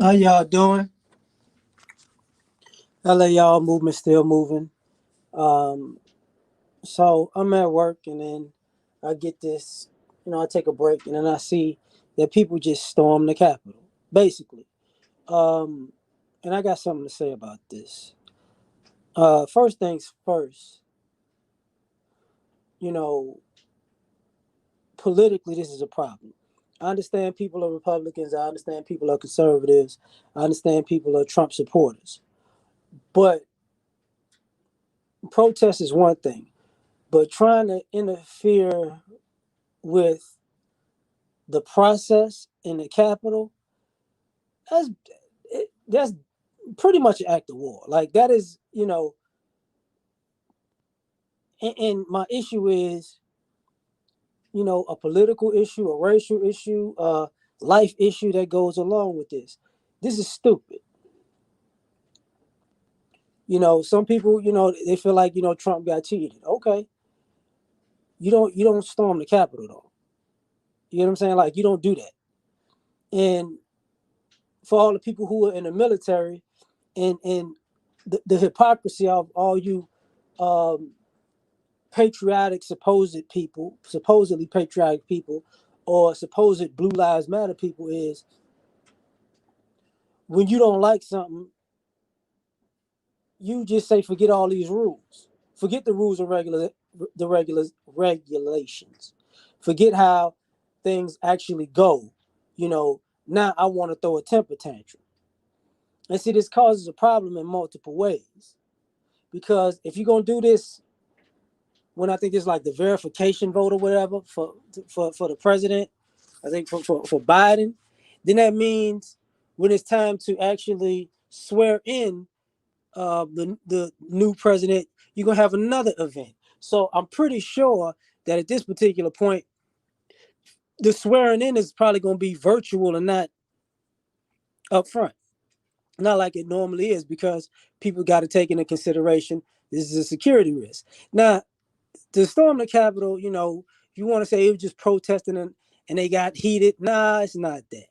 How y'all doing? L.A.R. movement still moving. Um, so I'm at work and then I get this, I take a break and then I see that people just storm the Capitol, basically. Um, and I got something to say about this. First things first, you know, politically, this is a problem. I understand people are Republicans. I understand people are conservatives. I understand people are Trump supporters. But protest is one thing. But trying to interfere with the process in the Capitol, that's that's pretty much an act of war. Like that is, and my issue is, a political issue, a racial issue, a life issue that goes along with this. This is stupid. Some people, they feel like, Trump got cheated. Okay. You don't storm the Capitol though. You know what I'm saying? Like you don't do that. And for all the people who are in the military, and the hypocrisy of all you um, patriotic supposedly patriotic people, or supposed Blue Lives Matter people is when you don't like something, you just say forget all these rules, forget the rules and regulations, forget how things actually go. You know, now I want to throw a temper tantrum, and see this causes a problem in multiple ways because if you're gonna do this when I think it's like the verification vote or whatever for the president, I think for Biden, then that means when it's time to actually swear in the new president, you're gonna have another event. So I'm pretty sure that at this particular point, the swearing in is probably gonna be virtual and not up front. Not like it normally is because people got to take into consideration this is a security risk. Now, to storm the Capitol, if you want to say it was just protesting and they got heated, nah, it's not that.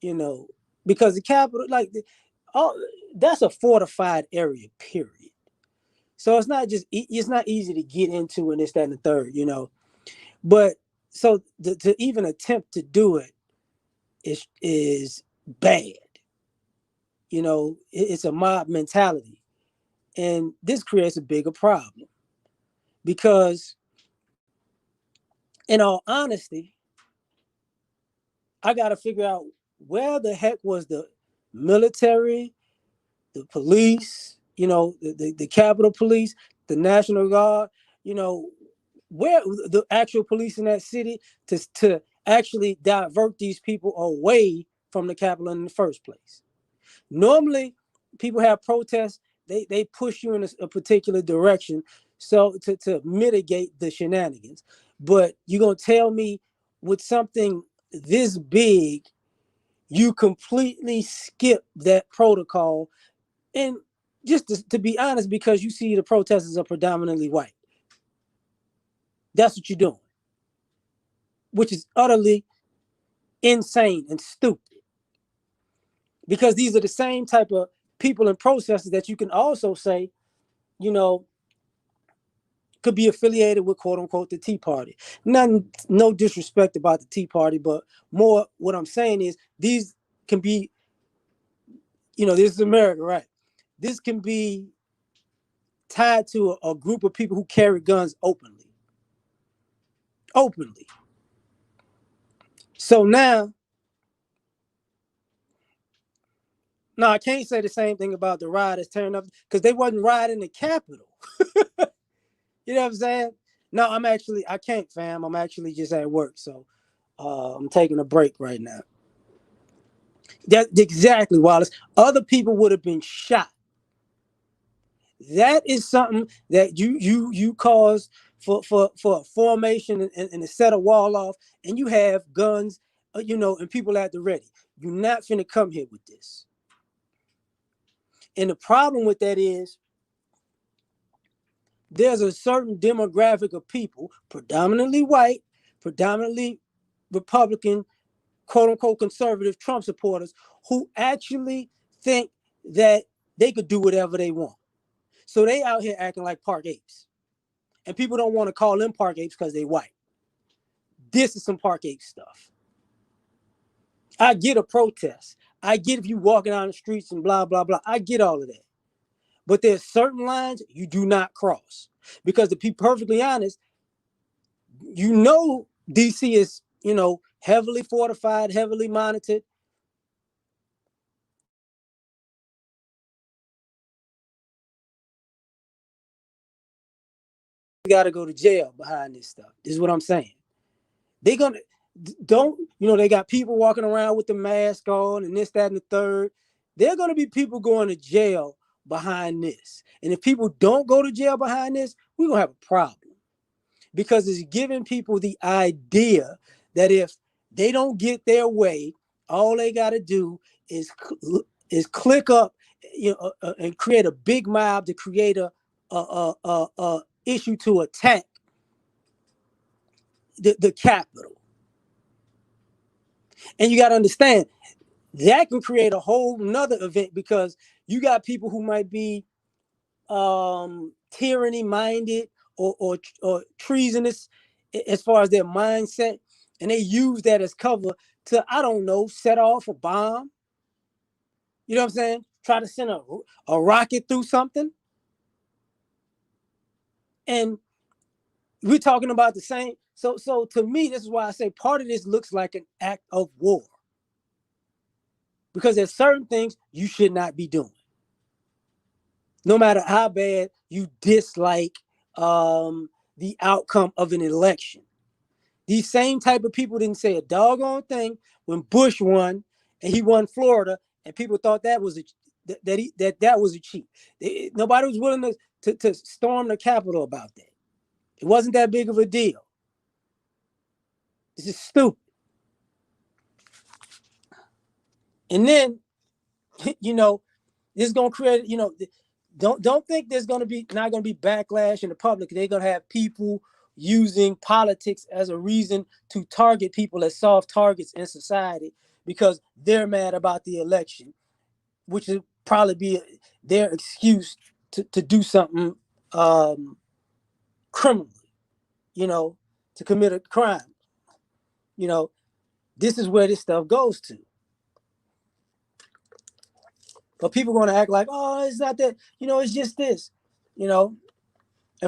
You know, because the Capitol, all that's a fortified area, period. So it's not easy to get into and this, that, and the third, But so to even attempt to do it is bad. It's a mob mentality. And this creates a bigger problem because, in all honesty, I got to figure out where the heck was the military, the police, the Capitol Police, the National Guard, you know, where the actual police in that city to actually divert these people away from the Capitol in the first place. Normally, people have protests, they push you in a particular direction so to mitigate the shenanigans. But you're going to tell me with something this big, you completely skip that protocol. And just to be honest, because you see the protesters are predominantly white. That's what you're doing, which is utterly insane and stupid. Because these are the same type of people and processes that you can also say, you know, could be affiliated with quote unquote the Tea Party. No disrespect about the Tea Party, but more what I'm saying is these can be, this is America, right? This can be tied to a group of people who carry guns openly. Openly. So now I can't say the same thing about the rioters tearing up because they wasn't rioting the Capitol. You know what I'm saying? No, I can't, fam. I'm actually just at work. So I'm taking a break right now. That's exactly, Wallace. Other people would have been shot. That is something that you cause for a formation and to set a wall off, and you have guns, and people at the ready. You're not finna come here with this. And the problem with that is there's a certain demographic of people, predominantly white, predominantly Republican, quote unquote conservative Trump supporters who actually think that they could do whatever they want. So they out here acting like park apes. And people don't want to call them park apes because they white. This is some park ape stuff. I get a protest. I get if you walking down the streets and blah, blah, blah. I get all of that. But there's certain lines you do not cross. Because to be perfectly honest, DC is, heavily fortified, heavily monitored. You got to go to jail behind this stuff. This is what I'm saying. They're going to, they got people walking around with the mask on and this, that, and the third. There are going to be people going to jail behind this. And if people don't go to jail behind this, we're going to have a problem. Because it's giving people the idea that if they don't get their way, all they got to do is click up, and create a big mob to create a issue to attack the Capitol. And you got to understand that can create a whole nother event because you got people who might be tyranny minded or treasonous as far as their mindset, and they use that as cover to, I don't know, set off a bomb. You know what I'm saying? Try to send a rocket through something. And we're talking about the same. So to me, this is why I say part of this looks like an act of war. Because there's certain things you should not be doing. No matter how bad you dislike the outcome of an election. These same type of people didn't say a doggone thing when Bush won and he won Florida, and people thought that was that was a cheat. Nobody was willing to storm the Capitol about that. It wasn't that big of a deal. This is stupid. And then, this is gonna create, don't think there's not gonna be backlash in the public. They're gonna have people using politics as a reason to target people as soft targets in society because they're mad about the election, which would probably be their excuse to do something criminally, to commit a crime. This is where this stuff goes to. But people are going to act like, oh, it's not that, it's just this, And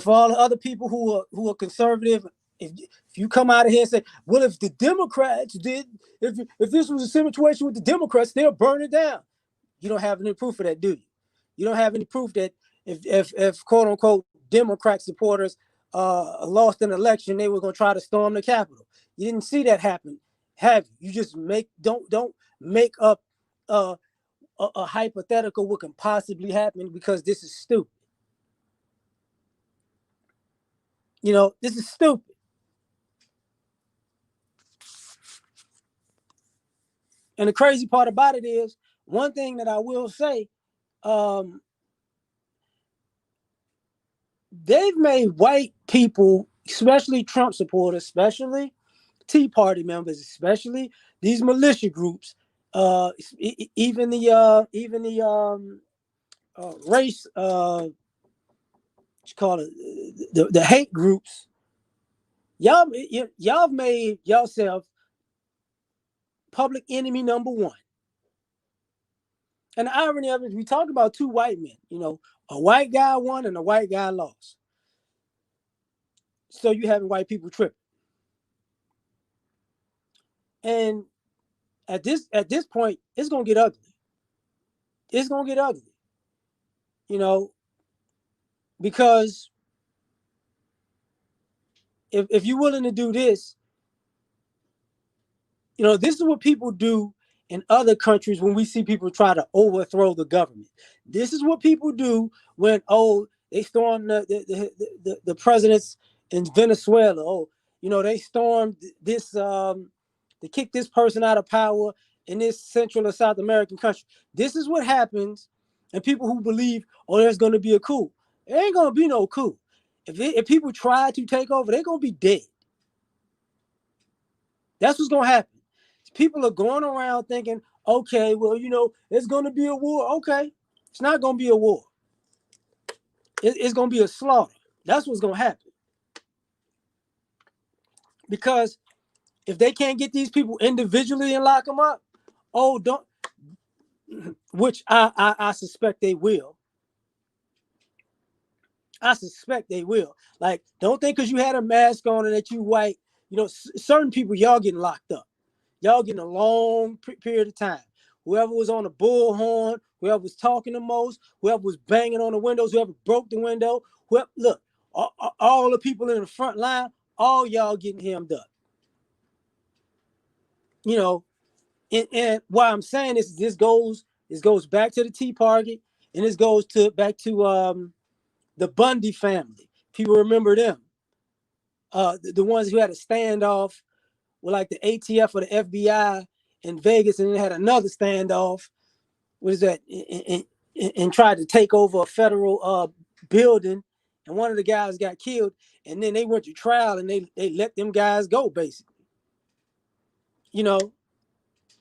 for all the other people who are conservative, if you come out of here and say, well, if the Democrats did, if this was a situation with the Democrats, they'll burn it down. You don't have any proof of that, do you? You don't have any proof that if quote unquote Democrat supporters lost an election, they were going to try to storm the Capitol. You didn't see that happen, have you? You just don't make up a hypothetical what can possibly happen because this is stupid. This is stupid. And the crazy part about it is, one thing that I will say, they've made white people, especially Trump supporters, especially Tea Party members, especially these militia groups, even the race, what you call it, the hate groups. Y'all made yourself public enemy number one. And the irony of it is, we talk about two white men. A white guy won and a white guy lost. So you having white people tripping. And at this point, it's gonna get ugly. It's gonna get ugly. Because if you're willing to do this, this is what people do in other countries when we see people try to overthrow the government. This is what people do when they storm the presidents in Venezuela. They stormed this to kick this person out of power in this Central or South American country. This is what happens, and people who believe, there's going to be a coup. There ain't going to be no coup. If people try to take over, they're going to be dead. That's what's going to happen. people are going around thinking, okay, well, it's going to be a war. Okay, it's not going to be a war. It's going to be a slaughter. That's what's going to happen. Because if they can't get these people individually and lock them up, don't, which I suspect they will. I suspect they will. Like, don't think because you had a mask on and that you white, certain people, y'all getting locked up. Y'all getting a long period of time. Whoever was on the bullhorn, whoever was talking the most, whoever was banging on the windows, whoever broke the window, look, all the people in the front line, all y'all getting hemmed up. And why I'm saying this goes back to the Tea Party, and this goes back to the Bundy family. People remember them. The ones who had a standoff with like the ATF or the FBI in Vegas, and then had another standoff. What is that? And tried to take over a federal building, and one of the guys got killed, and then they went to trial, and they let them guys go, basically.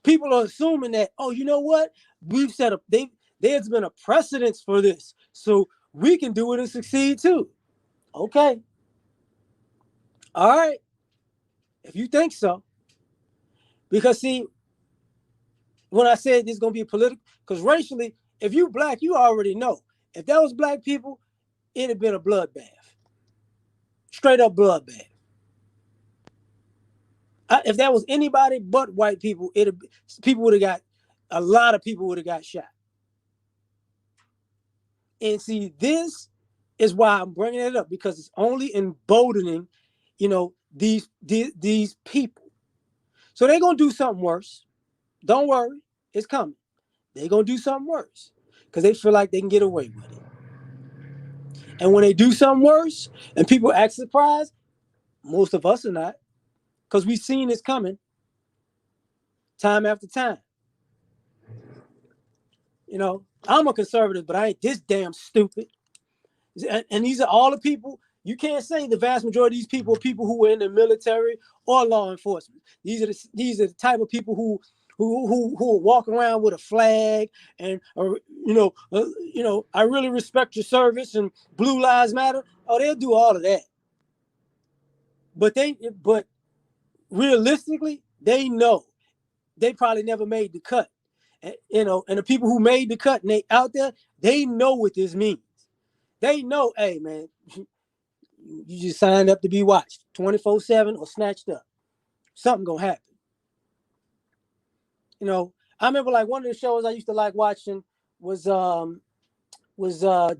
People are assuming that, you know what? We've set up, there's been a precedence for this, so we can do it and succeed too. Okay. All right. If you think so. Because see, when I said this is going to be political, because racially, if you black, you already know. If that was black people, it'd have been a bloodbath. Straight up bloodbath. If that was anybody but white people, a lot of people would have got shot. And see, this is why I'm bringing it up, because it's only emboldening, these people. So they're going to do something worse. Don't worry, it's coming. They're going to do something worse because they feel like they can get away with it. And when they do something worse and people act surprised, most of us are not, because we've seen this coming time after time. I'm a conservative, but I ain't this damn stupid. And these are all the people. You can't say the vast majority of these people are people who were in the military or law enforcement. These are the type of people who walk around with a flag and I really respect your service and Blue Lives Matter. Oh, they'll do all of that. But realistically, they know they probably never made the cut. And the people who made the cut and they out there, they know what this means. They know, hey man, you just signed up to be watched 24/7 or snatched up. Something gonna happen. I remember like one of the shows I used to like watching was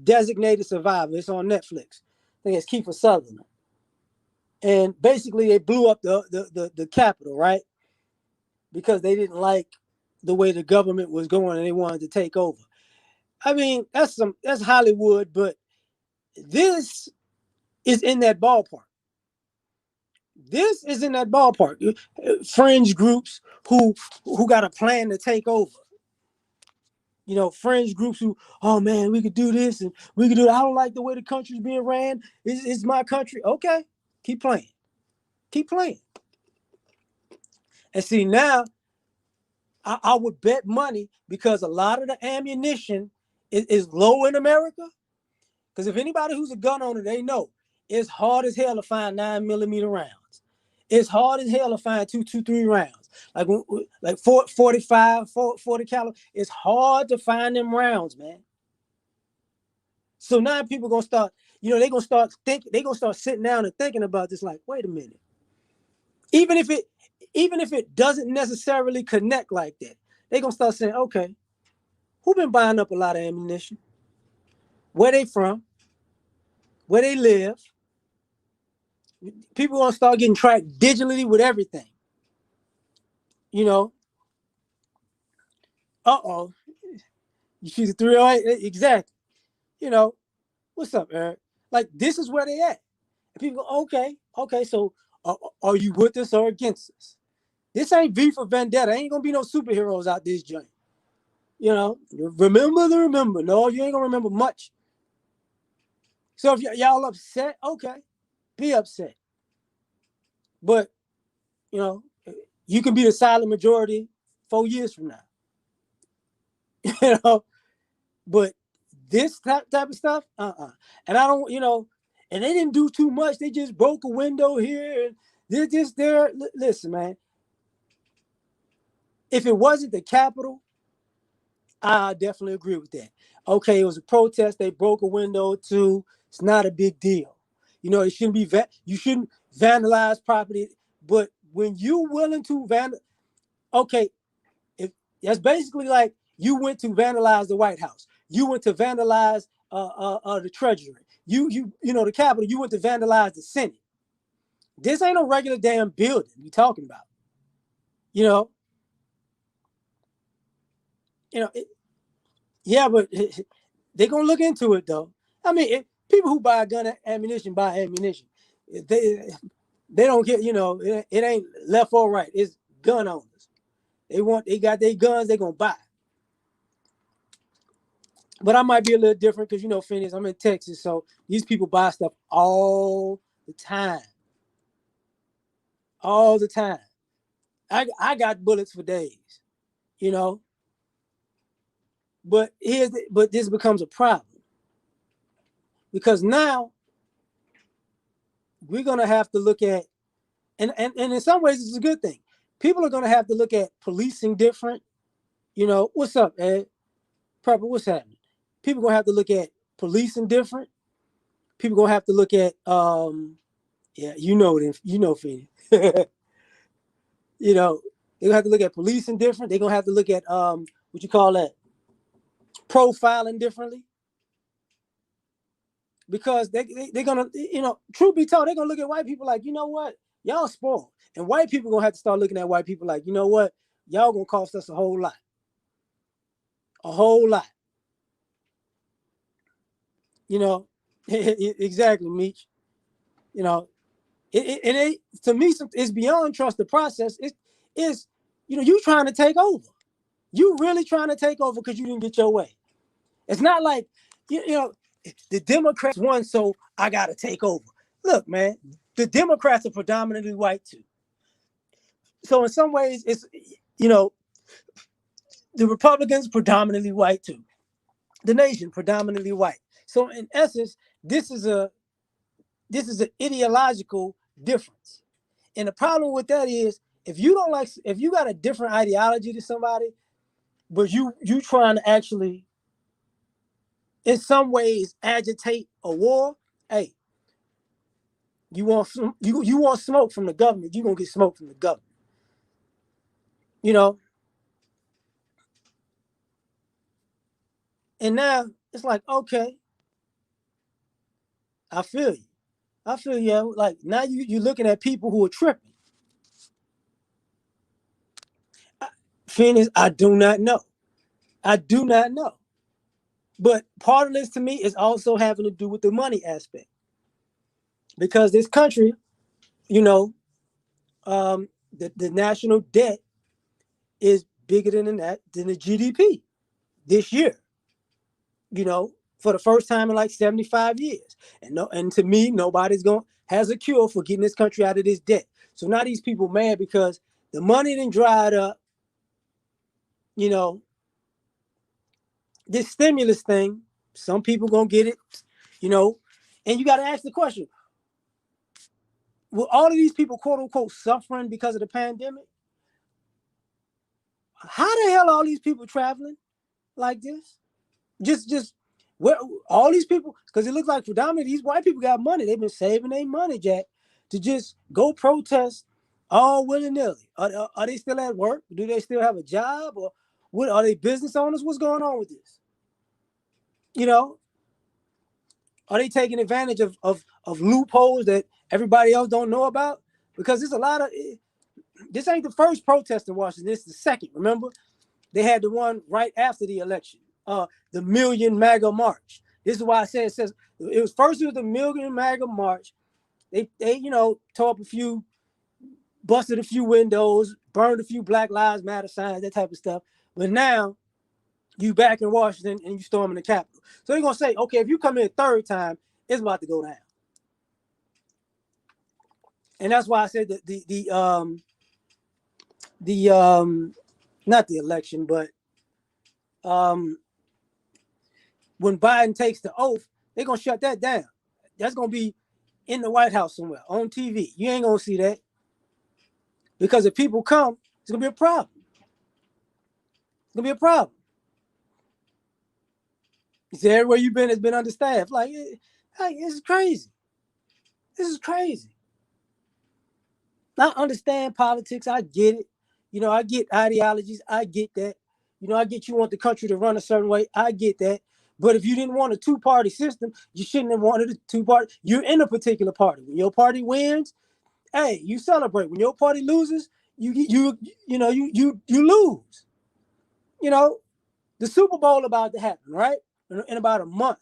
Designated Survivor. It's on Netflix. I think it's Kiefer Sutherland. And basically they blew up the Capitol, right? Because they didn't like the way the government was going and they wanted to take over. I mean, that's Hollywood, but this is in that ballpark. This is in that ballpark. Fringe groups who got a plan to take over. Fringe groups who, oh man, we could do this and we could do that. I don't like the way the country's being ran. It's my country. Okay, keep playing. Keep playing. And see, now, I would bet money, because a lot of the ammunition is low in America. Because if anybody who's a gun owner, they know it's hard as hell to find 9mm rounds. It's hard as hell to find 223 rounds. Like 45, 40 caliber. It's hard to find them rounds, man. So now people gonna start, they're gonna start sitting down and thinking about this. Like, wait a minute. Even if it doesn't necessarily connect like that, they're gonna start saying, okay, who been buying up a lot of ammunition? Where they from? Where they live? People gonna start getting tracked digitally with everything. Uh-oh. You choose a 308? Exactly. What's up, Eric? Like, this is where they at. And people go, okay, so are you with us or against us? This ain't V for Vendetta. Ain't gonna be no superheroes out this joint. Remember. No, you ain't gonna remember much. So if y'all upset, okay, be upset. But, You can be the silent majority 4 years from now. you know, but this type of stuff, And I don't, and they didn't do too much. They just broke a window here, and they're just there. Listen, man. If it wasn't the Capitol, I definitely agree with that. Okay, it was a protest. They broke a window too. It's not a big deal. It shouldn't be. You shouldn't vandalize property. But when you willing to okay, if that's basically like you went to vandalize the White House. You went to vandalize the Treasury. The Capitol. You went to vandalize the Senate. This ain't a regular damn building we talking about. You know. Yeah, but they're gonna look into it though. I mean, people who buy ammunition buy ammunition. They don't get, it ain't left or right. It's gun owners. They got their guns. They gonna buy. But I might be a little different because Phoenix. I'm in Texas, so these people buy stuff all the time. All the time. I got bullets for days. But this becomes a problem because now we're gonna have to look at, and in some ways it's a good thing. People are gonna have to look at policing different. What's up, Ed? Prepper, what's happening? People gonna have to look at policing different. People gonna have to look at yeah, Phoenix. They're gonna have to look at policing different. They're gonna have to look at what you call that, profiling differently. Because they're gonna, truth be told, they're gonna look at white people like, you know what, y'all spoiled. And white people gonna have to start looking at white people like, you know what, y'all gonna cost us a whole lot. A whole lot. Exactly, Meech. To me, it's beyond trust the process. It's you trying to take over. You really trying to take over because you didn't get your way. It's not like, the Democrats won, so I got to take over. Look, man, the Democrats are predominantly white too. So in some ways, it's, the Republicans predominantly white too. The nation predominantly white. So in essence, this is an ideological difference. And the problem with that is if you got a different ideology to somebody, but you trying to actually in some ways agitate a war, hey, you want smoke from the government, you're gonna get smoke from the government. And now it's like, okay, I feel you. Like now you're looking at people who are tripping. Phoenix, I do not know. I do not know. But part of this to me is also having to do with the money aspect. Because this country, the national debt is bigger than the GDP this year. For the first time in like 75 years. And to me, nobody's has a cure for getting this country out of this debt. So now these people mad because the money done dried up. This stimulus thing, some people gonna get it, and you got to ask the question: will all of these people, quote unquote, suffering because of the pandemic? How the hell are all these people traveling like this? Just where all these people? Because it looks like predominantly these white people got money. They've been saving their money, Jack, to just go protest all willy-nilly. Are they still at work? Do they still have a job? Or what are they business owners? What's going on with this? Are they taking advantage of loopholes that everybody else don't know about? Because there's a lot of this ain't the first protest in Washington. This is the second. Remember, they had the one right after the election, the Million MAGA March. This is why I said it was the Million MAGA March. They tore up busted a few windows, burned a few Black Lives Matter signs, that type of stuff. But now you back in Washington and you storming the Capitol. So they're gonna say, okay, if you come in a third time, it's about to go down. And that's why I said that the not the election, but um, when Biden takes the oath, they're gonna shut that down. That's gonna be in the White House somewhere on TV. You ain't gonna see that because if people come, it's gonna be a problem. It's gonna be a problem. You see, everywhere you've been has been understaffed. Like, this is crazy. This is crazy. I understand politics. I get it. You know, I get ideologies. I get that. You know, I get you want the country to run a certain way. I get that. But if you didn't want a two-party system, you shouldn't have wanted a two-party. You're in a particular party. When your party wins, hey, you celebrate. When your party loses, you lose. You know, the Super Bowl about to happen, right? In about a month.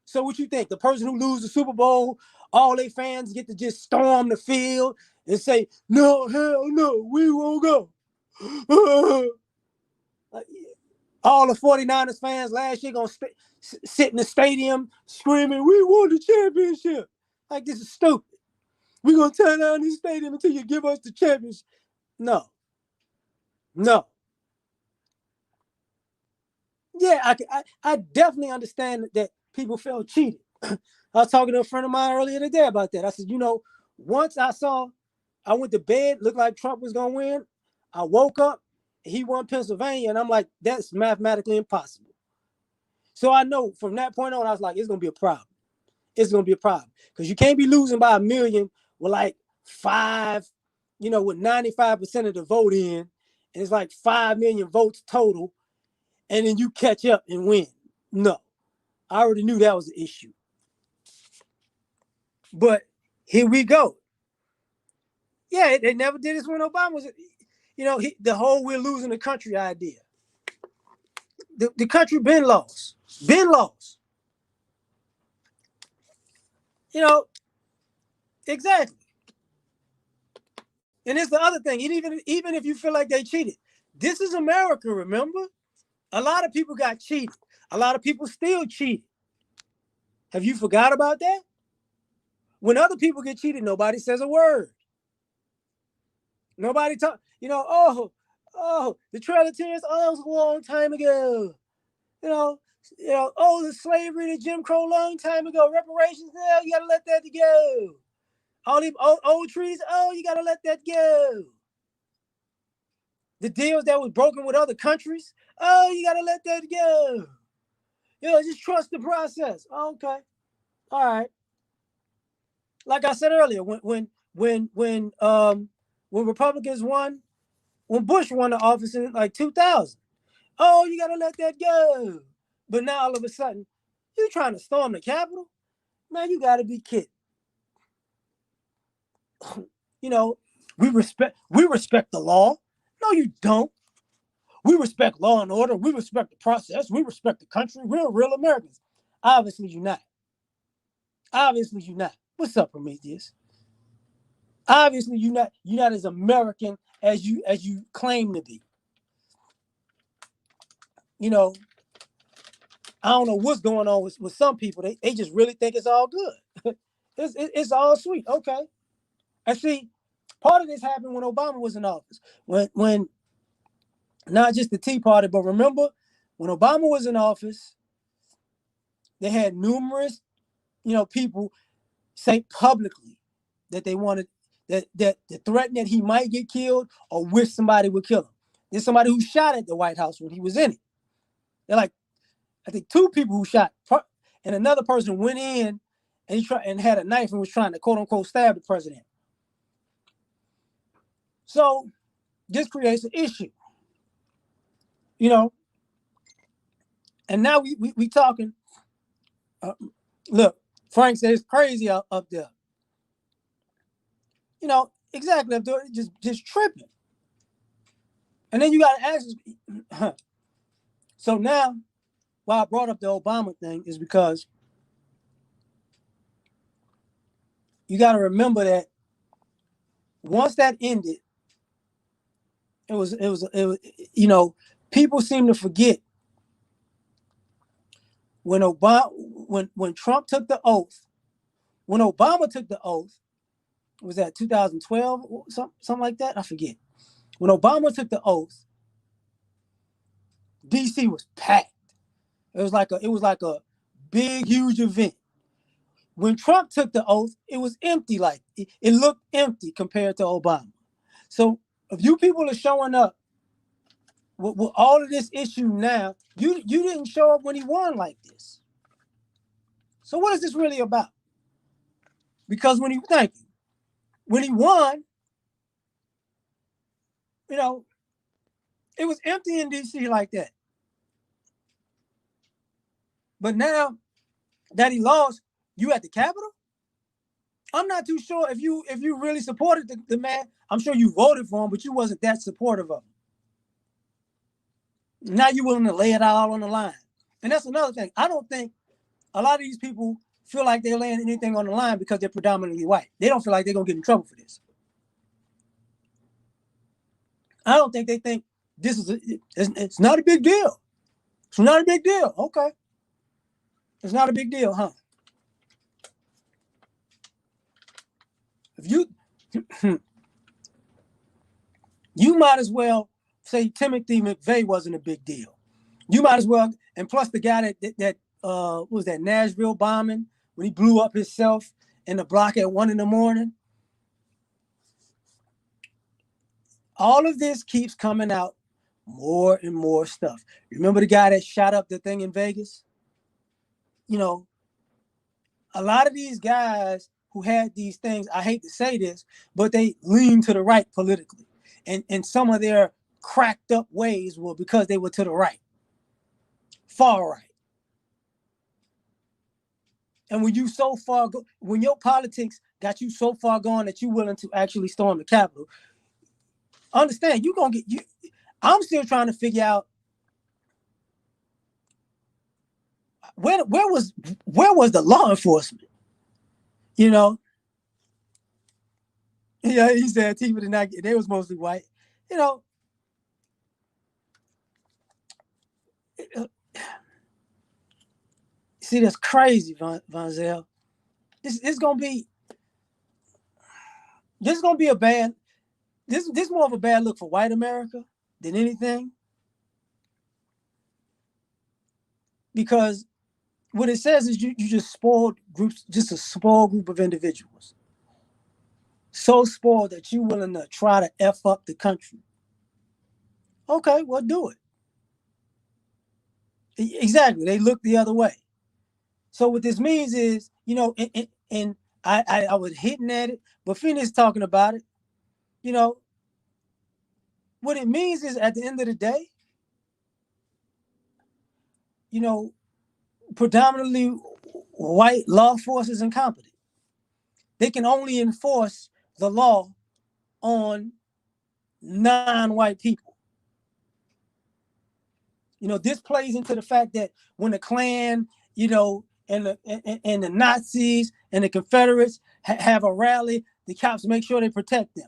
So what you think? The person who loses the Super Bowl, all their fans get to just storm the field and say, "No, hell no, we won't go." All the 49ers fans last year gonna sit in the stadium screaming, "We won the championship!" Like, this is stupid. We're gonna tear down this stadium until you give us the championship. No, no. Yeah, I definitely understand that people felt cheated. I was talking to a friend of mine earlier today about that. I said, once I went to bed, looked like Trump was gonna win. I woke up, he won Pennsylvania, and I'm like, that's mathematically impossible. So I know from that point on, I was like, it's gonna be a problem. It's gonna be a problem because you can't be losing by 1,000,000 with like five, with 95% of the vote in, and it's like 5 million votes total, and then you catch up and win. No, I already knew that was the issue. But here we go. Yeah, they never did this when Obama was, the whole "we're losing the country" idea. The country been lost. Been lost. You know, exactly. And it's the other thing. And even if you feel like they cheated, this is America, remember? A lot of people got cheated. A lot of people still cheat. Have you forgot about that? When other people get cheated, nobody says a word. Nobody talk. The Trail of Tears. Oh, that was a long time ago. You know, the slavery, the Jim Crow, long time ago. Reparations. No, you gotta let that go. All these old trees. Oh, you gotta let that go. The deals that was broken with other countries. Oh, you gotta let that go. Just trust the process. Okay, all right. Like I said earlier, when Republicans won, when Bush won the office in like 2000, oh, you gotta let that go. But now all of a sudden, you trying to storm the Capitol? Man, you gotta be kidding. We respect the law. No, you don't. We respect law and order. We respect the process. We respect the country. We're real Americans. Obviously, you're not. Obviously, you're not. What's up, Prometheus? Obviously, you're not as American as you claim to be. You know, I don't know what's going on with some people. They just really think it's all good. it's all sweet. Okay. And see, part of this happened when Obama was in office. When not just the Tea Party, but remember when Obama was in office, they had numerous, people say publicly that they wanted that threatened that he might get killed or wish somebody would kill him. There's somebody who shot at the White House when he was in it. They're like, I think two people who shot, and another person went in and had a knife and was trying to quote unquote stab the president. So this creates an issue, you know. And now we talking. Look, Frank says it's crazy up there. Exactly up there, just tripping. And then you got to ask. So now, why I brought up the Obama thing is because you got to remember that once that ended, it was people seem to forget when Trump took the oath, when Obama took the oath, was that 2012, something like that? I forget. When Obama took the oath, DC was packed. It was like a big, huge event. When Trump took the oath, it was empty. Like it looked empty compared to Obama. So if you people are showing up with all of this issue now, you didn't show up when he won like this. So what is this really about? Because when he won, you know, it was empty in DC like that. But now that he lost, you at the Capitol? I'm not too sure if you really supported the man. I'm sure you voted for him, but you wasn't that supportive of him. Now you're willing to lay it all on the line. And that's another thing. I don't think a lot of these people feel like they're laying anything on the line because they're predominantly white. They don't feel like they're going to get in trouble for this. I don't think they think this is it's not a big deal. It's not a big deal. Okay. It's not a big deal, huh? If you might as well say Timothy McVeigh wasn't a big deal. You might as well, and plus the guy that what was that Nashville bombing when he blew up himself in the block at 1 a.m. All of this keeps coming out, more and more stuff. Remember the guy that shot up the thing in Vegas? You know, a lot of these guys who had these things, I hate to say this, but they lean to the right politically. And some of their cracked up ways were because they were to the right, far right. And when you so far go, when your politics got you so far gone that you're willing to actually storm the Capitol, understand you're gonna get you. I'm still trying to figure out where was the law enforcement? You know, yeah, he said Antifa did not get. They was mostly white. You know, see, that's crazy, Vonzel. This is gonna be a bad. This more of a bad look for white America than anything, because what it says is you just spoiled groups, just a small group of individuals, so spoiled that you're willing to try to F up the country. Okay, well, do it. Exactly. They look the other way. So what this means is, you know, and I was hitting at it, but Phoenix talking about it. You know, what it means is at the end of the day, you know, predominantly white law force is incompetent. They can only enforce the law on non-white people. You know, this plays into the fact that when the Klan, you know, and the Nazis and the Confederates have a rally, the cops make sure they protect them.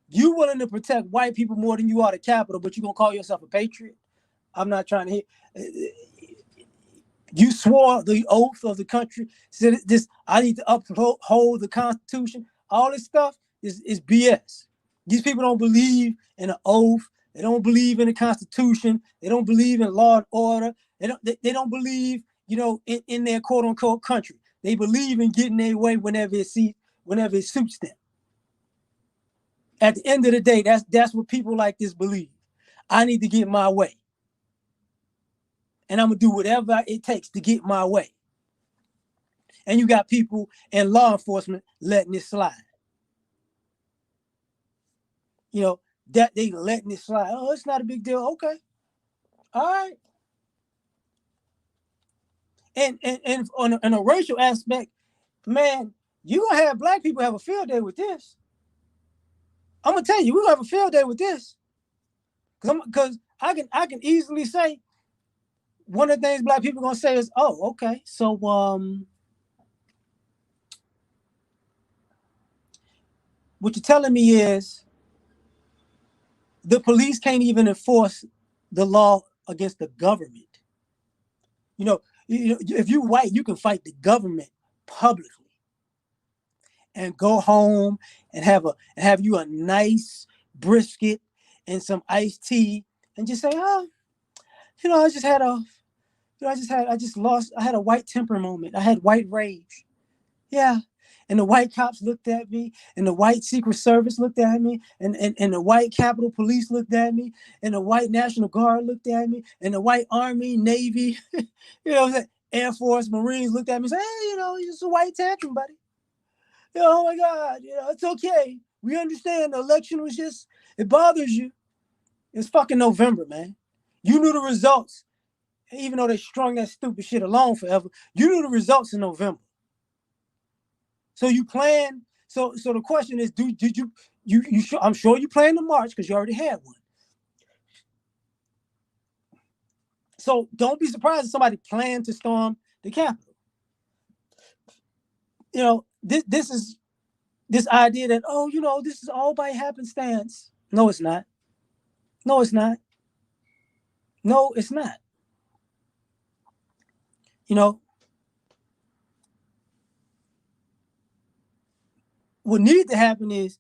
You willing to protect white people more than you are the Capitol, but you gonna call yourself a patriot? I'm not trying to hear. You swore the oath of the country. Said this. I need to uphold the Constitution. All this stuff is BS. These people don't believe in an oath. They don't believe in the Constitution. They don't believe in law and order. They don't believe, you know, in their quote unquote country. They believe in getting their way whenever it suits them. At the end of the day, that's what people like this believe. I need to get my way. And I'm gonna do whatever it takes to get my way. And you got people in law enforcement letting it slide. You know, that they letting it slide. Oh, it's not a big deal. Okay. All right. And on a racial aspect, man, you're gonna have black people have a field day with this. I'm gonna tell you, we're gonna have a field day with this. Because I can easily say one of the things black people are gonna say is, oh, okay, so what you're telling me is the police can't even enforce the law against the government. You know, if you're white, you can fight the government publicly and go home and have you a nice brisket and some iced tea and just say, oh, I just had a, I had a white temper moment. I had white rage. Yeah. And the white cops looked at me, and the white Secret Service looked at me, and the white Capitol Police looked at me, and the white National Guard looked at me, and the white Army, Navy, Air Force, Marines looked at me and said, hey, it's just a white tantrum, buddy. Oh my God, it's okay. We understand the election was just, it bothers you. It's fucking November, man. You knew the results. Even though they strung that stupid shit along forever, you knew the results in November. So you plan. So the question is, did you I'm sure you planned the march because you already had one. So don't be surprised if somebody planned to storm the Capitol. This is this idea that, this is all by happenstance. No, it's not. No, it's not. No, it's not. What needs to happen is,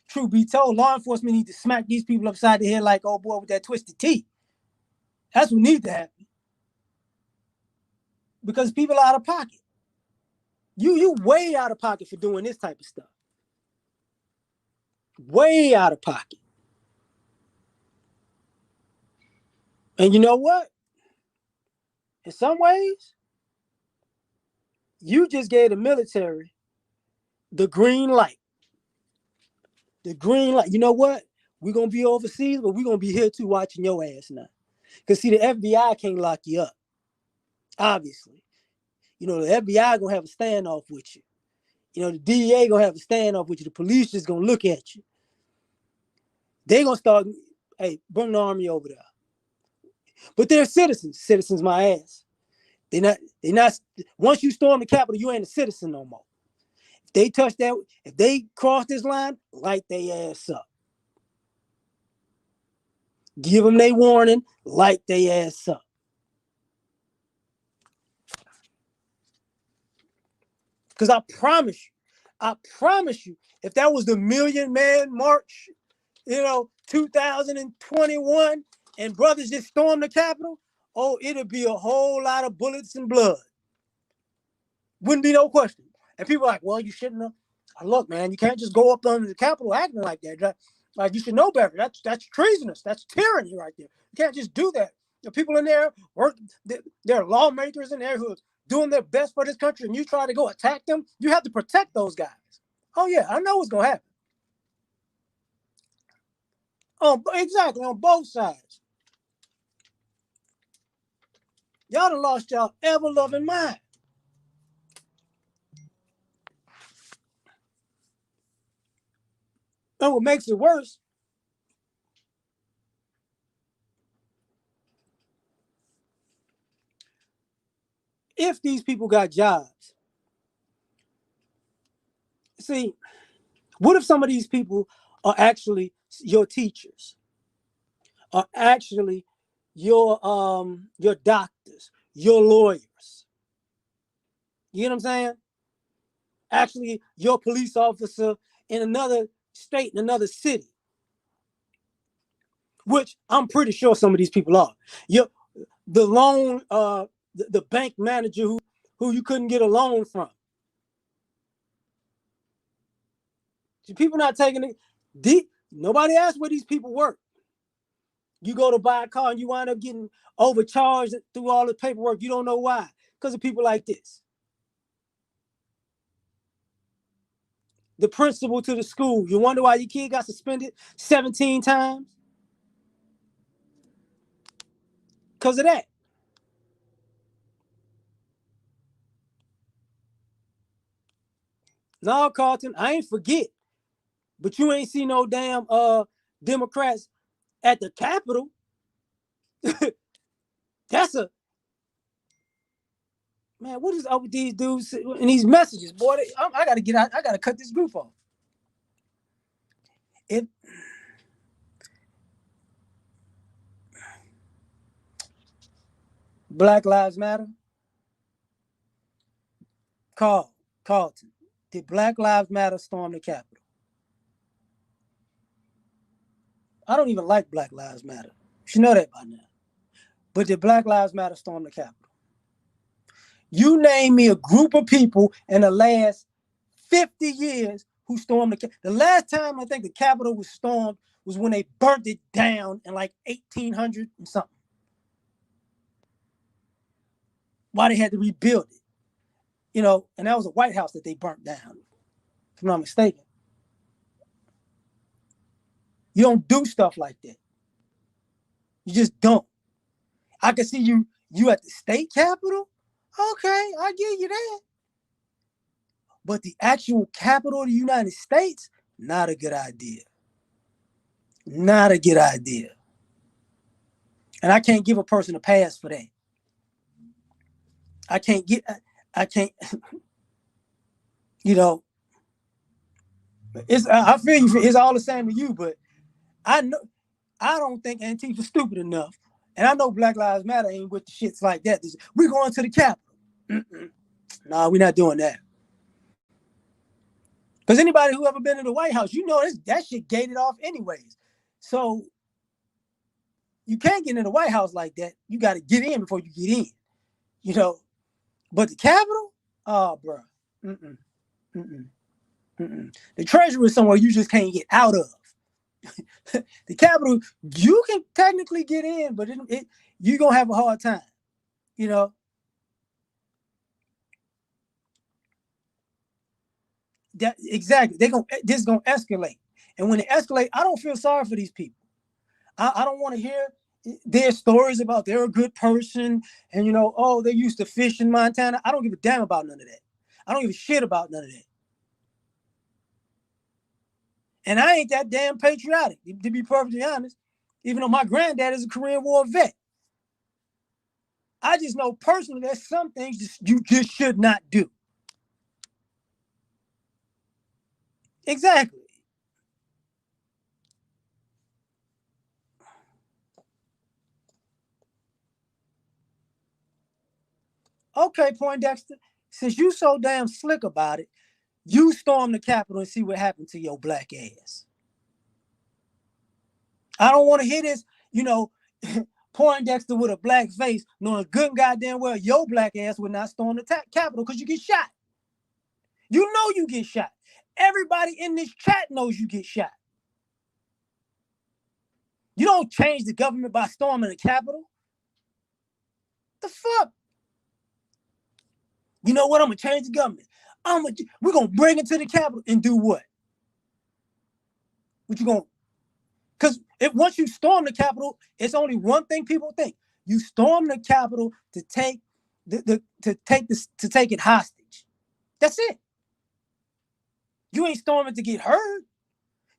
truth be told, law enforcement need to smack these people upside the head like, oh boy, with that twisted T. That's what needs to happen. Because people are out of pocket. You way out of pocket for doing this type of stuff. Way out of pocket. And you know what? In some ways, you just gave the military the green light. The green light. You know what? We're going to be overseas, but we're going to be here too watching your ass now. Because, see, the FBI can't lock you up. Obviously. The FBI going to have a standoff with you. The DEA going to have a standoff with you. The police just going to look at you. They going to start, hey, bring the army over there. But they're citizens. Citizens, my ass. They're not, once you storm the Capitol, you ain't a citizen no more. If they touch that, if they cross this line, light their ass up. Give them their warning, light their ass up. Because I promise you, if that was the Million Man March, 2021, and brothers just stormed the Capitol, oh, it'd be a whole lot of bullets and blood. Wouldn't be no question. And people are like, well, you shouldn't have. Look, man, you can't just go up under the Capitol acting like that. Like, you should know better. That's treasonous. That's tyranny right there. You can't just do that. The people in there there are lawmakers in there who are doing their best for this country, and you try to go attack them. You have to protect those guys. Oh yeah, I know what's gonna happen. Exactly, on both sides. Y'all done lost y'all ever-loving mind. And what makes it worse, if these people got jobs, see, what if some of these people are actually your teachers, are actually your doctors, your lawyers? You know what I'm saying? Actually, your police officer in another state, in another city, which I'm pretty sure some of these people are. The loan, the bank manager who you couldn't get a loan from. People not taking it. Nobody asked where these people work. You go to buy a car and you wind up getting overcharged through all the paperwork. You don't know why. Because of people like this. The principal to the school. You wonder why your kid got suspended 17 times? Because of that. No, Carlton, I ain't forget. But you ain't see no damn Democrats at the Capitol. That's a man. What is up with these dudes and these messages, boy? I gotta get out. I gotta cut this group off. If Black Lives Matter, Carlton, did Black Lives Matter storm the Capitol? I don't even like Black Lives Matter. You should know that by now. But did Black Lives Matter storm the Capitol? You name me a group of people in the last 50 years who stormed the Capitol. The last time I think the Capitol was stormed was when they burnt it down in like 1800 and something. Why they had to rebuild it. You know, and that was a White House that they burnt down, if I'm not mistaken. You don't do stuff like that. You just don't. I can see you at the state capitol. Okay, I give you that. But the actual capital of the United States, not a good idea. Not a good idea. And I can't give a person a pass for that. I can't, you know, I feel you, it's all the same to you, but I don't think Antifa's stupid enough. And I know Black Lives Matter ain't with the shits like that. We're going to the Capitol. No, we're not doing that. Because anybody who ever been in the White House, you know that shit gated off anyways. So you can't get in the White House like that. You got to get in before you get in. You know, but the Capitol, oh, bro. The Treasury is somewhere you just can't get out of. The Capitol, you can technically get in, but you're going to have a hard time. You know, that exactly. This is gonna escalate, and when it escalate, I don't feel sorry for these people. I don't want to hear their stories about they're a good person and oh, they used to fish in Montana. I don't give a damn about none of that. I don't give a shit about none of that. And I ain't that damn patriotic, to be perfectly honest. Even though my granddad is a Korean War vet, I just know personally there's some things you just should not do. Exactly. Okay, Poindexter, since you so damn slick about it, you storm the Capitol and see what happened to your black ass. I don't want to hear this, Poindexter with a black face, knowing good and goddamn well your black ass would not storm the Capitol because you get shot. You know you get shot. Everybody in this chat knows you get shot. You don't change the government by storming the Capitol. The fuck? You know what? I'm gonna change the government. We're gonna bring it to the Capitol and do what? What you gonna? Because once you storm the Capitol, it's only one thing people think: you storm the Capitol to take take it hostage. That's it. You ain't storming to get heard.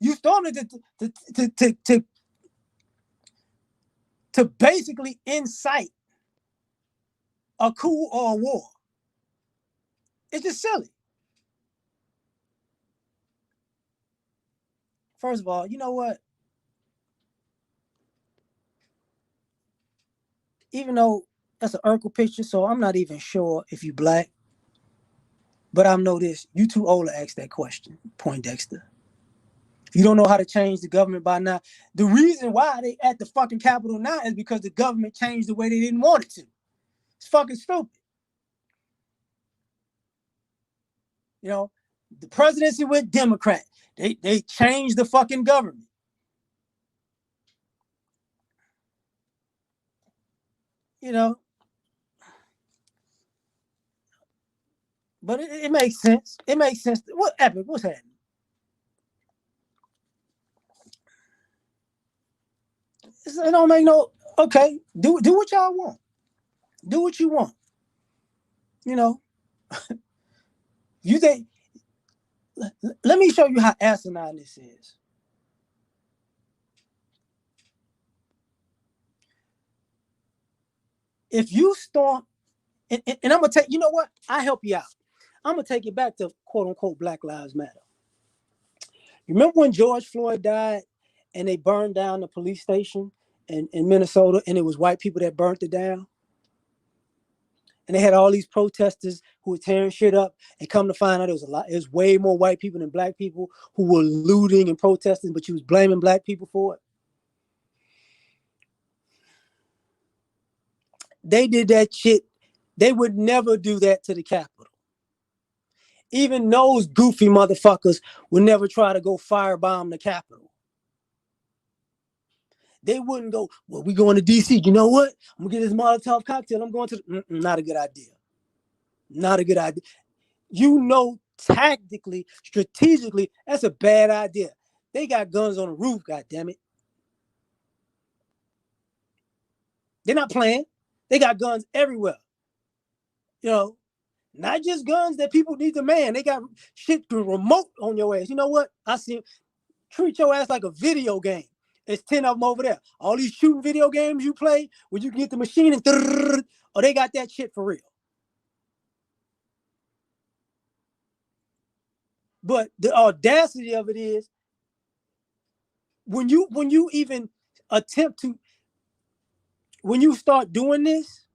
You storming to basically incite a coup or a war. It's just silly. First of all, you know what? Even though that's an Urkel picture, so I'm not even sure if you black. But I know this: you too old to ask that question, Poindexter. You don't know how to change the government by now. The reason why they at the fucking Capitol now is because the government changed the way they didn't want it to. It's fucking stupid. The presidency went Democrat. They changed the fucking government. But it makes sense. It makes sense. What Epic? What's happening? It don't make no. Okay, do what y'all want. Do what you want. You think? Let me show you how asinine this is. If you storm, and I'm gonna take. You know what? I help you out. I'm gonna take it back to quote unquote Black Lives Matter. You remember when George Floyd died and they burned down the police station in Minnesota, and it was white people that burnt it down? And they had all these protesters who were tearing shit up, and come to find out it was way more white people than black people who were looting and protesting, but you was blaming black people for it. They did that shit. They would never do that to the Capitol. Even those goofy motherfuckers would never try to go firebomb the Capitol. They wouldn't go, well, we going to D.C. You know what? I'm going to get this Molotov cocktail. I'm going to... Not a good idea. Not a good idea. You know, tactically, strategically, that's a bad idea. They got guns on the roof, goddammit. They're not playing. They got guns everywhere. You know, not just guns that people need to man. They got shit to remote on your ass. You know what? I see. Treat your ass like a video game. It's 10 of them over there. All these shooting video games you play, where you can get the machine and oh, they got that shit for real. But the audacity of it is, when you even attempt to, when you start doing this,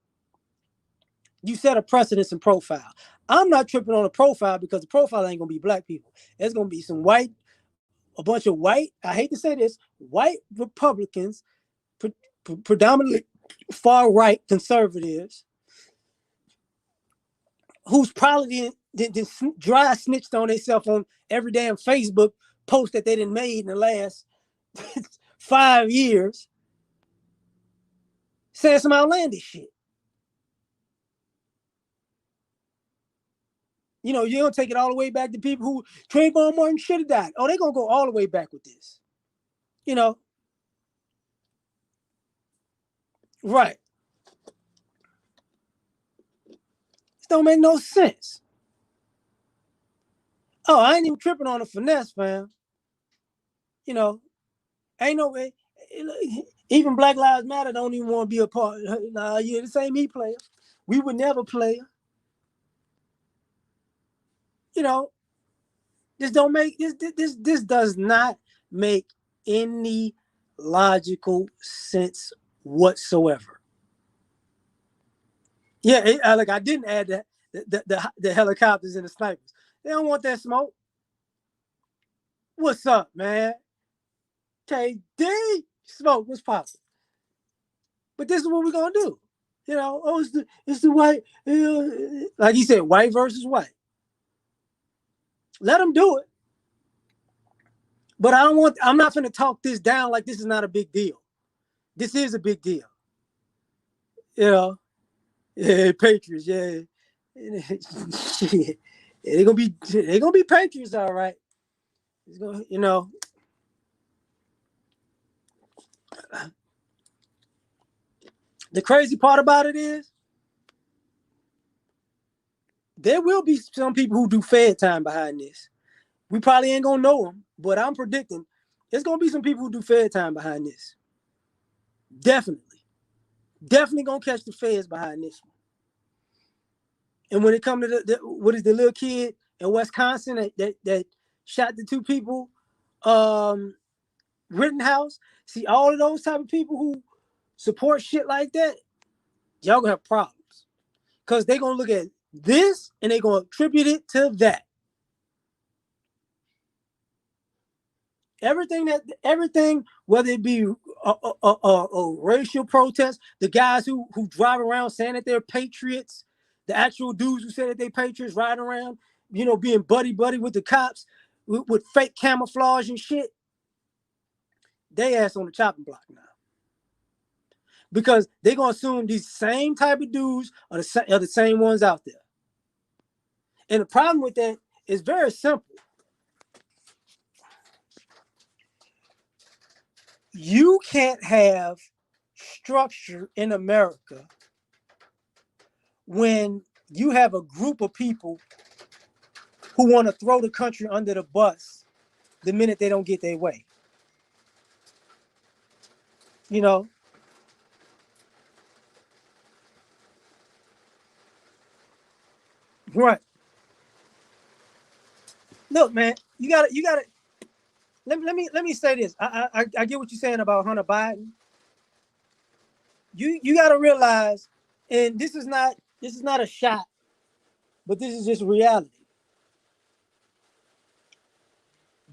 you set a precedence in profile. I'm not tripping on a profile because the profile ain't gonna be black people. It's gonna be some white, a bunch of white, I hate to say this, white Republicans, predominantly far right conservatives, who's probably dry snitched on themselves on every damn Facebook post that they done made in the last 5 years, saying some outlandish shit. You know, you don't take it all the way back to people who Trayvon Martin should have died. Oh, they're gonna go all the way back with this. You know, right? This don't make no sense. Oh, I ain't even tripping on the finesse, fam. You know, ain't no way. Even Black Lives Matter don't even want to be a part. Nah, yeah, this ain't me, player. We would never play. You know, this don't make this does not make any logical sense whatsoever. Yeah, like I didn't add that the helicopters and the snipers. They don't want that smoke. What's up, man? KD smoke. What's popping? But this is what we're gonna do. You know, oh, it's the white, like he said, white versus white. Let them do it. But I'm not gonna talk this down like this is not a big deal. This is a big deal. You know, yeah, Patriots, yeah. Shit. They're gonna be Patriots, all right. You know. The crazy part about it is there will be some people who do Fed time behind this. We probably ain't gonna know them, but I'm predicting there's gonna be some people who do Fed time behind this. Definitely gonna catch the Feds behind this one. And when it comes to what is the little kid in Wisconsin that shot the two people, Rittenhouse, see all of those type of people who support shit like that, y'all gonna have problems. Because they're gonna look at this and they're gonna attribute it to that. Everything, whether it be a racial protest, the guys who drive around saying that they're patriots, the actual dudes who say that they're patriots riding around, you know, being buddy with the cops with fake camouflage and shit, they ass on the chopping block now. Because they're gonna assume these same type of dudes are the same ones out there. And the problem with that is very simple. You can't have structure in America when you have a group of people who want to throw the country under the bus the minute they don't get their way. You know? Right. Look, man, you gotta let me say this. I get what you're saying about Hunter Biden. You gotta realize, and this is not a shot, but this is just reality.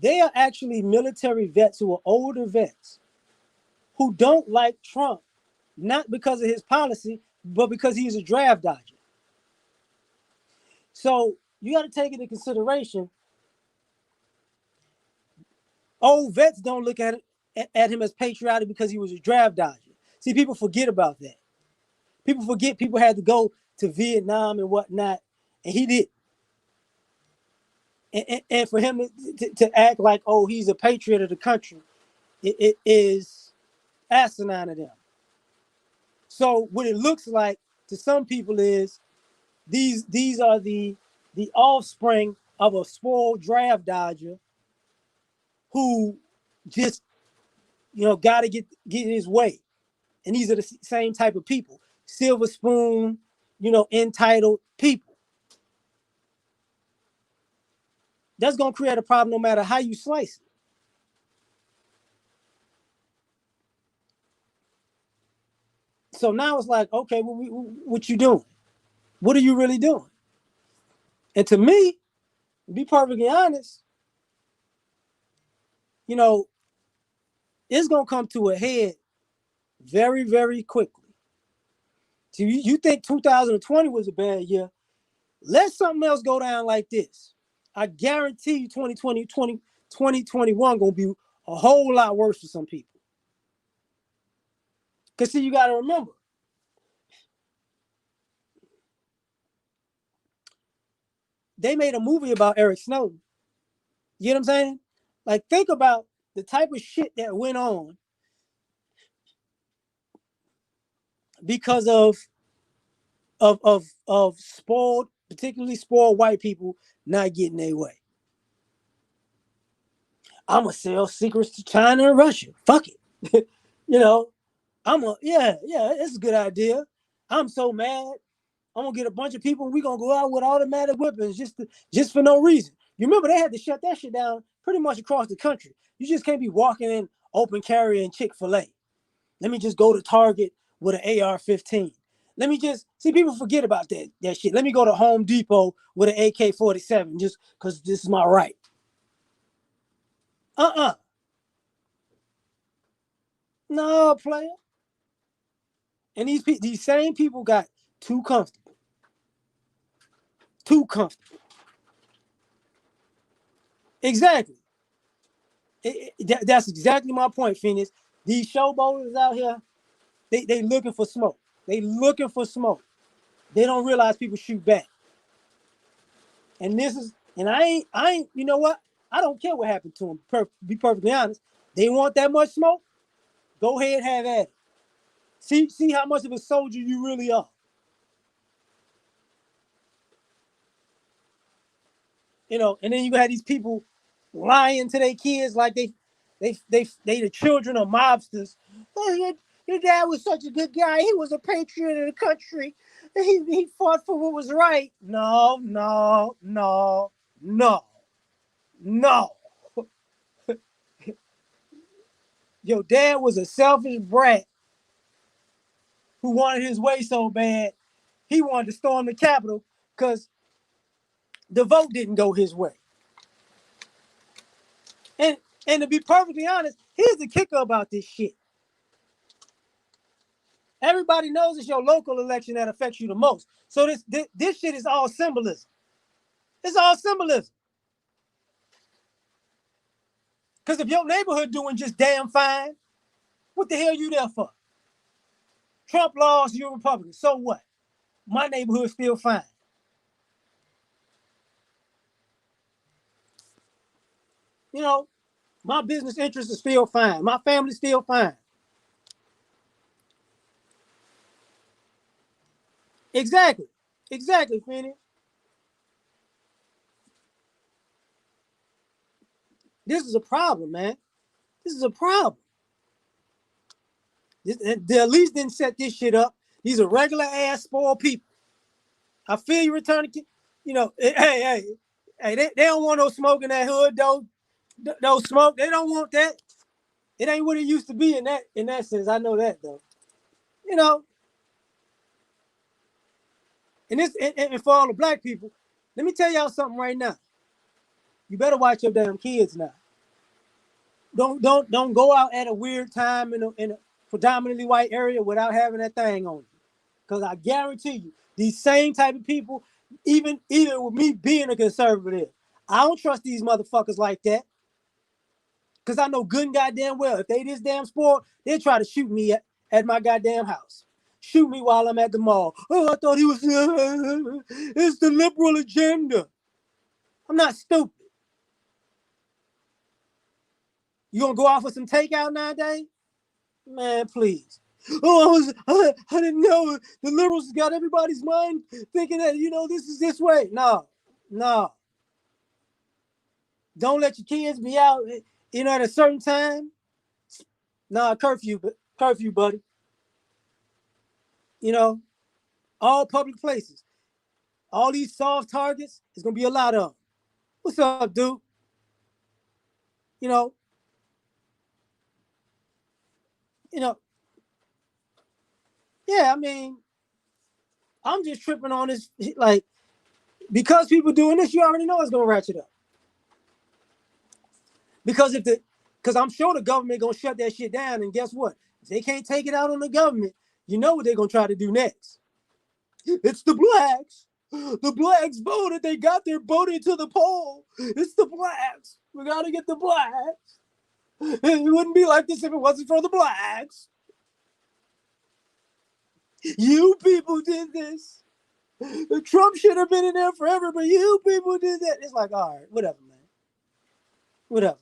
They are actually military vets who are older vets who don't like Trump, not because of his policy, but because he's a draft dodger. So you got to take into consideration, old vets don't look at him as patriotic because he was a draft dodger. See, people forget about that. People forget people had to go to Vietnam and whatnot, and he did. And for him to act like, oh, he's a patriot of the country, it is asinine to them. So what it looks like to some people is these are the offspring of a spoiled draft dodger who just got to get his way. And these are the same type of people, silver spoon, entitled people. That's gonna create a problem no matter how you slice it. So now it's like, okay, what you doing? What are you really doing? And to me, to be perfectly honest, it's gonna come to a head very, very quickly. So you think 2020 was a bad year? Let something else go down like this. I guarantee you 2021 gonna be a whole lot worse for some people. Because see, you gotta remember, they made a movie about Eric Snowden. You know what I'm saying? Like, think about the type of shit that went on because of spoiled, particularly spoiled white people not getting their way. I'm gonna sell secrets to China and Russia. Fuck it. It's a good idea. I'm so mad. I'm gonna get a bunch of people and we're gonna go out with automatic weapons just for no reason. You remember they had to shut that shit down pretty much across the country. You just can't be walking in open carry and Chick-fil-A. Let me just go to Target with an AR-15. Let me just see, people forget about that shit. Let me go to Home Depot with an AK-47 just because this is my right. No, player. And these same people got too comfortable. Too comfortable. Exactly. That's exactly my point, Phoenix. These showboaters out here, they looking for smoke. They looking for smoke. They don't realize people shoot back. And I ain't, you know what? I don't care what happened to them. Be perfectly honest. They want that much smoke? Go ahead, have at it. See how much of a soldier you really are. And then you had these people lying to their kids like they the children of mobsters. Oh, your dad was such a good guy. He was a patriot of the country. He fought for what was right. No, no, no, no, no. Your dad was a selfish brat who wanted his way so bad, he wanted to storm the Capitol because the vote didn't go his way. And and to be perfectly honest, here's the kicker about this shit. Everybody knows it's your local election that affects you the most. So this shit is all symbolism. It's all symbolism. Because if your neighborhood doing just damn fine, what the hell you there for? Trump lost, you're Republican. So what? My neighborhood's still fine. My business interests are still fine. My family's still fine. Exactly. Exactly, Finney. This is a problem, man. This is a problem. They at least didn't set this shit up. These are regular ass spoiled people. I feel you returning. Hey, they don't want no smoke in that hood, though. No smoke. They don't want that. It ain't what it used to be in that sense. I know that though. You know, and for all the black people, let me tell y'all something right now. You better watch your damn kids now. Don't go out at a weird time in a predominantly white area without having that thing on you. Because I guarantee you, these same type of people, even with me being a conservative, I don't trust these motherfuckers like that. Because I know good and goddamn well, if they this damn sport, they'll try to shoot me at my goddamn house. Shoot me while I'm at the mall. Oh, I thought he was, it's the liberal agenda. I'm not stupid. You gonna go out for some takeout nowadays? Man, please. Oh, I didn't know the liberals got everybody's mind thinking that, this is this way. No. Don't let your kids be out, at a certain time. Nah, curfew, buddy. All public places. All these soft targets, there's gonna be a lot of them. What's up, dude? You know, you know, yeah, I mean, I'm just tripping on this, like, because people doing this, you already know it's gonna ratchet up. Because I'm sure the government gonna shut that shit down, and guess what? If they can't take it out on the government, you know what they're gonna try to do next. It's the blacks. The blacks voted. They got their vote into the poll. It's the blacks. We gotta get the blacks. It wouldn't be like this if it wasn't for the blacks. You people did this. Trump should have been in there forever, but you people did that. It's like, all right, whatever, man. Whatever.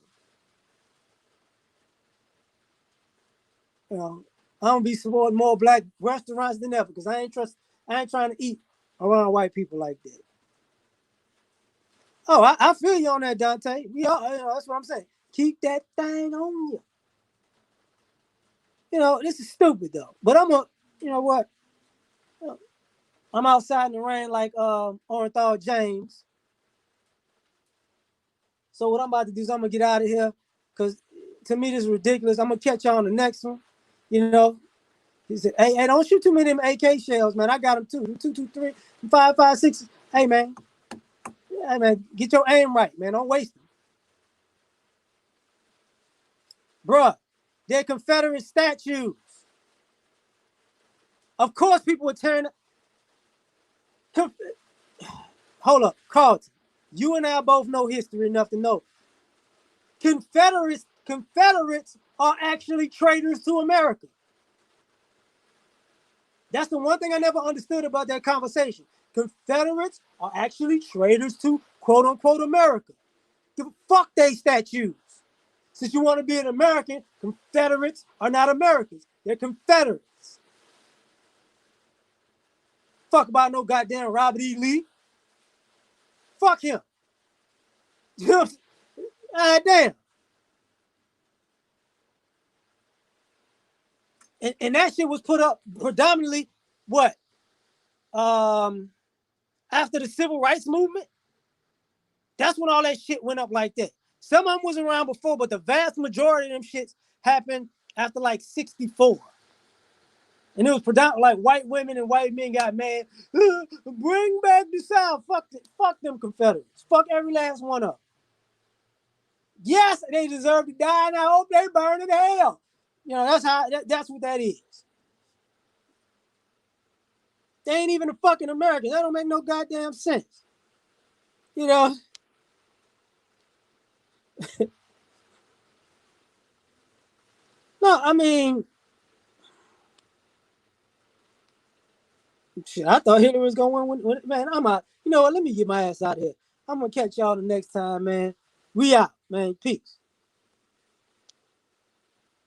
I'm gonna be supporting more black restaurants than ever because I ain't trying to eat around white people like that. Oh, I feel you on that, Dante. We all, that's what I'm saying. Keep that thing on you. This is stupid though. But you know what? I'm outside in the rain like Orenthal James. So what I'm about to do is I'm gonna get out of here because to me this is ridiculous. I'm gonna catch y'all on the next one. He said, hey, don't shoot too many of them AK shells, man. I got them too. 2, 2, 3, 5, 5, 6. Hey, man, get your aim right, man. Don't waste them. Bruh, they're Confederate statues. Of course people were tearing. Hold up, Carlton. You and I both know history enough to know. Confederates are actually traitors to America. That's the one thing I never understood about that conversation. Confederates are actually traitors to quote-unquote America. Fuck they statues. Since you want to be an American, Confederates are not Americans. They're Confederates. Fuck about no goddamn Robert E. Lee. Fuck him. Damn. And that shit was put up predominantly, what? After the Civil Rights Movement? That's when all that shit went up like that. Some of them was around before, but the vast majority of them shits happened after like 64. And it was predominantly like white women and white men got mad. Bring back the South. Fuck them Confederates. Fuck every last one of them. Yes, they deserve to die, and I hope they burn in hell. That's what that is. They ain't even a fucking American. That don't make no goddamn sense. No, I mean, shit, I thought Hillary was going to win. Man, I'm out. You know what? Let me get my ass out of here. I'm going to catch y'all the next time, man. We out, man. Peace.